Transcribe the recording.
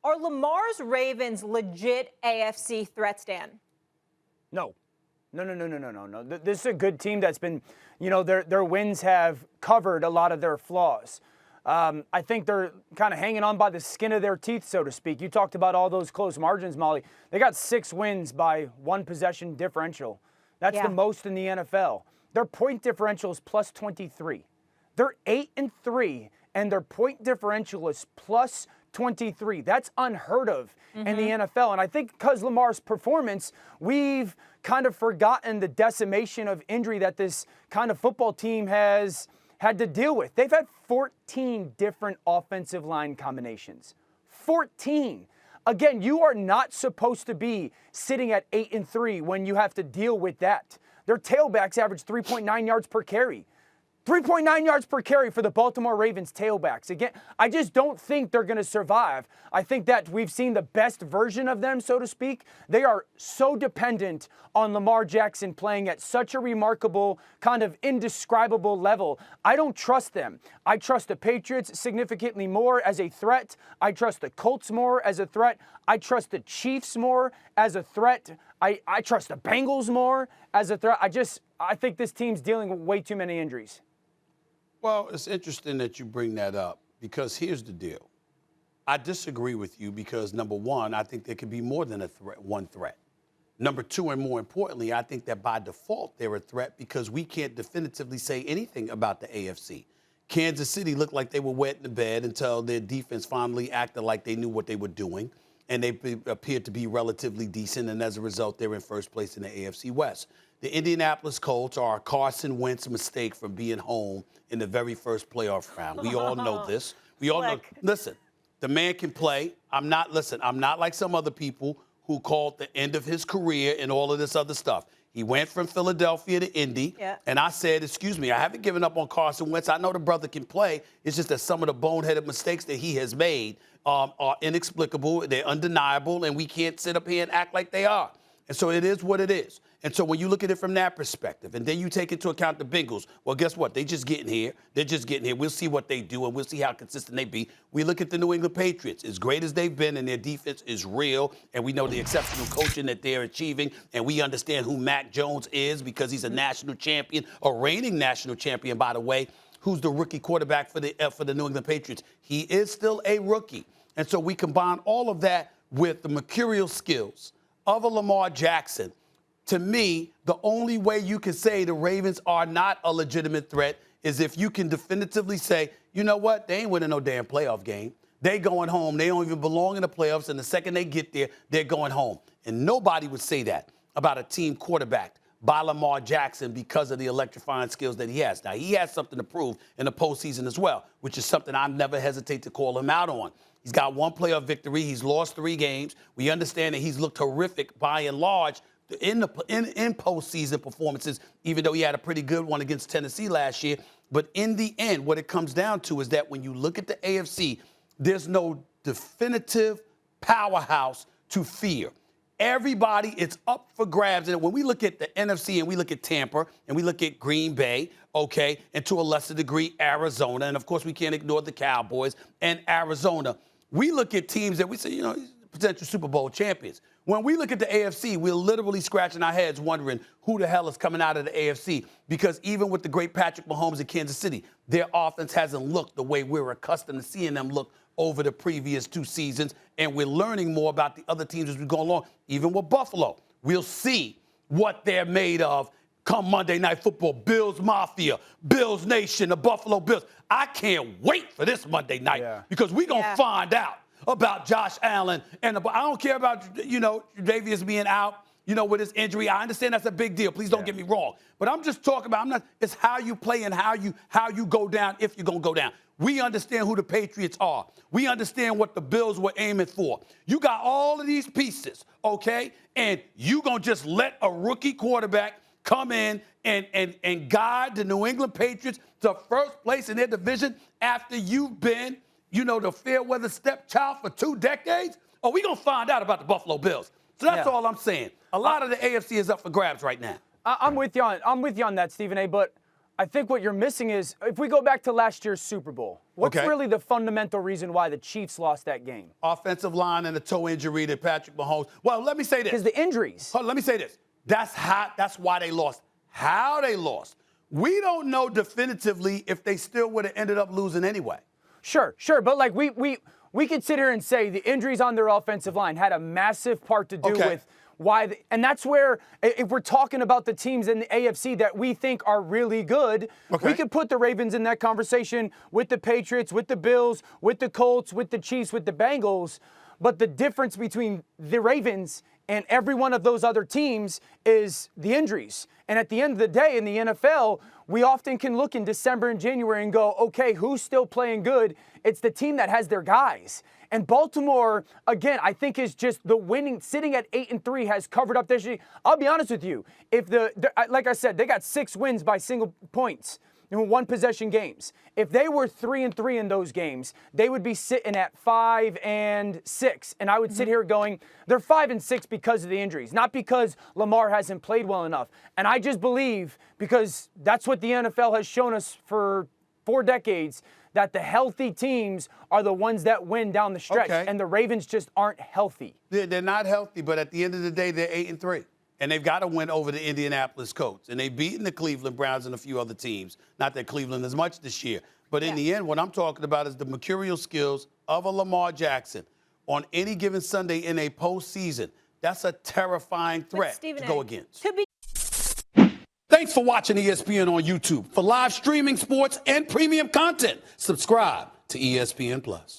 Are Lamar's Ravens legit AFC threats, Dan? No. No. This is a good team that's been, their wins have covered a lot of their flaws. I think they're kind of hanging on by the skin of their teeth, so to speak. You talked about all those close margins, Molly. They got 6 wins by 1 possession differential. That's the most in the NFL. Their point differential is plus 23. They're 8-3, and their point differential is plus 23. That's unheard of in the NFL. And I think because Lamar's performance, we've kind of forgotten the decimation of injury that this kind of football team has had to deal with. They've had 14 different offensive line combinations. 14. Again, you are not supposed to be sitting at 8-3 when you have to deal with that. Their tailbacks average 3.9 yards per carry. 3.9 yards per carry for the Baltimore Ravens tailbacks. Again, I just don't think they're going to survive. I think that we've seen the best version of them, so to speak. They are so dependent on Lamar Jackson playing at such a remarkable, kind of indescribable level. I don't trust them. I trust the Patriots significantly more as a threat. I trust the Colts more as a threat. I trust the Chiefs more as a threat. I trust the Bengals more as a threat. I think this team's dealing with way too many injuries. Well, it's interesting that you bring that up because here's the deal. I disagree with you because, number one, I think there could be more than one threat. Number two, and more importantly, I think that by default they're a threat because we can't definitively say anything about the AFC. Kansas City looked like they were wet in the bed until their defense finally acted like they knew what they were doing, and they appeared to be relatively decent, and as a result, they're in first place in the AFC West. The Indianapolis Colts are a Carson Wentz mistake from being home in the very first playoff round. We all know this. We all know. Listen, the man can play. I'm not like some other people who called the end of his career and all of this other stuff. He went from Philadelphia to Indy, and I said, excuse me, I haven't given up on Carson Wentz. I know the brother can play. It's just that some of the boneheaded mistakes that he has made are inexplicable. They're undeniable, and we can't sit up here and act like they are. And so it is what it is. And so when you look at it from that perspective, and then you take into account the Bengals, well, guess what? They just getting here. They're just getting here. We'll see what they do, and we'll see how consistent they be. We look at the New England Patriots. As great as they've been, and their defense is real, and we know the exceptional coaching that they're achieving, and we understand who Mac Jones is because he's a national champion, a reigning national champion, by the way, who's the rookie quarterback for the New England Patriots. He is still a rookie. And so we combine all of that with the mercurial skills of a Lamar Jackson. To me, the only way you can say the Ravens are not a legitimate threat is if you can definitively say, you know what, they ain't winning no damn playoff game. They going home. They don't even belong in the playoffs, and the second they get there, they're going home. And nobody would say that about a team quarterbacked by Lamar Jackson because of the electrifying skills that he has. Now, he has something to prove in the postseason as well, which is something I never hesitate to call him out on. He's got 1 playoff victory. He's lost 3 games. We understand that he's looked horrific by and large in postseason performances, even though he had a pretty good one against Tennessee last year. But in the end, what it comes down to is that when you look at the AFC, there's no definitive powerhouse to fear. Everybody, it's up for grabs. And when we look at the NFC and we look at Tampa and we look at Green Bay, okay, and to a lesser degree, Arizona, and of course we can't ignore the Cowboys and Arizona, we look at teams that we say, potential Super Bowl champions. When we look at the AFC, we're literally scratching our heads wondering who the hell is coming out of the AFC because even with the great Patrick Mahomes in Kansas City, their offense hasn't looked the way we're accustomed to seeing them look over the previous 2 seasons, and we're learning more about the other teams as we go along. Even with Buffalo, we'll see what they're made of come Monday Night Football. Bills Mafia, Bills Nation, the Buffalo Bills. I can't wait for this Monday night because we're going to find out about Josh Allen. And I don't care about, Davius being out, with his injury. I understand that's a big deal. Please don't get me wrong. But I'm just talking about, it's how you play and how you go down if you're going to go down. We understand who the Patriots are. We understand what the Bills were aiming for. You got all of these pieces, okay? And you going to just let a rookie quarterback come in and guide the New England Patriots to first place in their division after you've been, the fair-weather stepchild for 2 decades? Oh, we going to find out about the Buffalo Bills. So that's all I'm saying. A lot of the AFC is up for grabs right now. I'm with you on that, Stephen A., but I think what you're missing is, if we go back to last year's Super Bowl, what's really the fundamental reason why the Chiefs lost that game? Offensive line and a toe injury to Patrick Mahomes. Well, let me say this. Because the injuries. Let me say this. That's why they lost. How they lost. We don't know definitively if they still would have ended up losing anyway. Sure. But like we could sit here and say the injuries on their offensive line had a massive part to do with why, and that's where, if we're talking about the teams in the AFC that we think are really good, we could put the Ravens in that conversation with the Patriots, with the Bills, with the Colts, with the Chiefs, with the Bengals. But the difference between the Ravens and every one of those other teams is the injuries. And at the end of the day, in the NFL, we often can look in December and January and go, okay, who's still playing good? It's the team that has their guys. And Baltimore, again, I think is just the winning, sitting at 8-3 has covered up this year. I'll be honest with you. If like I said, they got 6 wins by single points in one possession games. If they were 3-3 in those games, they would be sitting at 5-6. And I would sit here going, they're 5-6 because of the injuries, not because Lamar hasn't played well enough. And I just believe, because that's what the NFL has shown us for 4 decades, that the healthy teams are the ones that win down the stretch. And the Ravens just aren't healthy. They're not healthy, but at the end of the day, they're 8-3. And they've got to win over the Indianapolis Colts. And they've beaten the Cleveland Browns and a few other teams. Not that Cleveland is much this year. But in the end, what I'm talking about is the mercurial skills of a Lamar Jackson on any given Sunday in a postseason. That's a terrifying threat to go against. Thanks for watching ESPN on YouTube. For live streaming, sports, and premium content, subscribe to ESPN+.